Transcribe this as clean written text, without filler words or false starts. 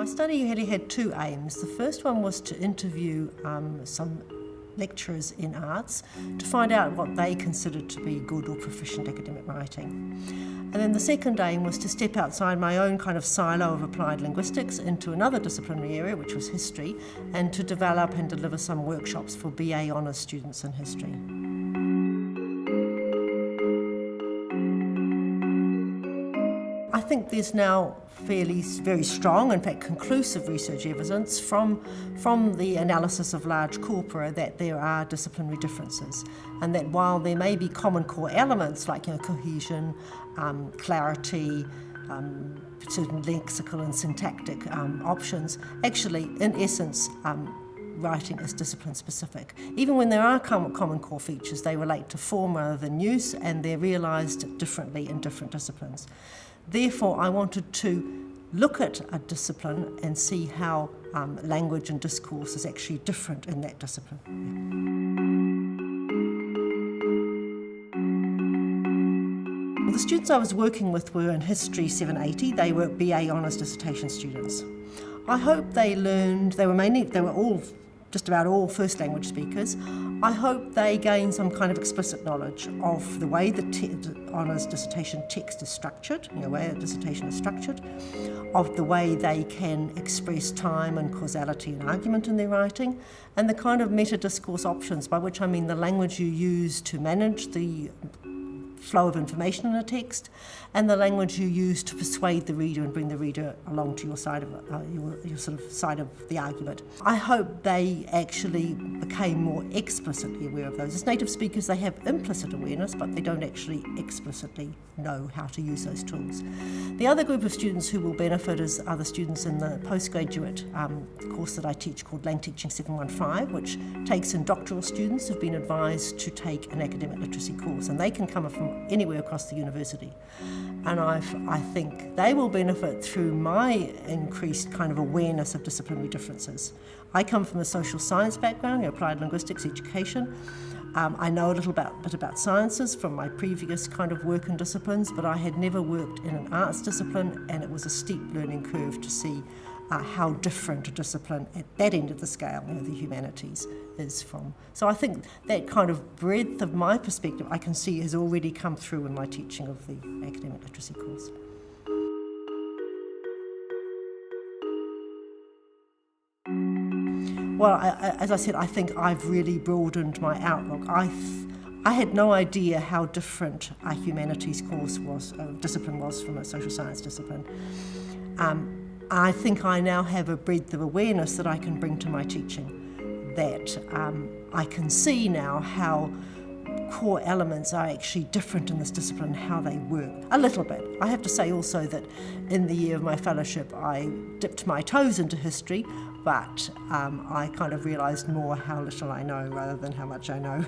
My study really had two aims. The first one was to interview some lecturers in arts to find out what they considered to be good or proficient academic writing. And then the second aim was to step outside my own kind of silo of applied linguistics into another disciplinary area, which was history, and to develop and deliver some workshops for BA honours students in history. I think there's now very strong, in fact conclusive research evidence from the analysis of large corpora that there are disciplinary differences, and that while there may be common core elements like cohesion, clarity, certain lexical and syntactic options, actually in essence writing is discipline specific. Even when there are common core features, they relate to form rather than use, and they're realised differently in different disciplines. Therefore, I wanted to look at a discipline and see how language and discourse is actually different in that discipline. Well, the students I was working with were in History 780. They were BA honours dissertation students. I hope they were all just about all first language speakers. I hope they gain some kind of explicit knowledge of the way the honours dissertation text is structured, the way a dissertation is structured, of the way they can express time and causality and argument in their writing, and the kind of meta-discourse options, by which I mean the language you use to manage the flow of information in a text, and the language you use to persuade the reader and bring the reader along to your side of your sort of side of the argument. I hope they actually became more explicitly aware of those. As native speakers, they have implicit awareness, but they don't actually explicitly know how to use those tools. The other group of students who will benefit are the students in the postgraduate course that I teach called Lang Teaching 715, which takes in doctoral students who've been advised to take an academic literacy course, and they can come from anywhere across the university. And I think they will benefit through my increased kind of awareness of disciplinary differences. I come from a social science background, applied linguistics education. I know a little bit about sciences from my previous kind of work in disciplines, but I had never worked in an arts discipline, and it was a steep learning curve to see how different a discipline at that end of the scale, the humanities, is from. So I think that kind of breadth of my perspective I can see has already come through in my teaching of the academic literacy course. Well, as I said, I think I've really broadened my outlook. I had no idea how different a humanities course discipline was from a social science discipline. I think I now have a breadth of awareness that I can bring to my teaching, that I can see now how core elements are actually different in this discipline, how they work, a little bit. I have to say also that in the year of my fellowship I dipped my toes into history, but I kind of realised more how little I know rather than how much I know.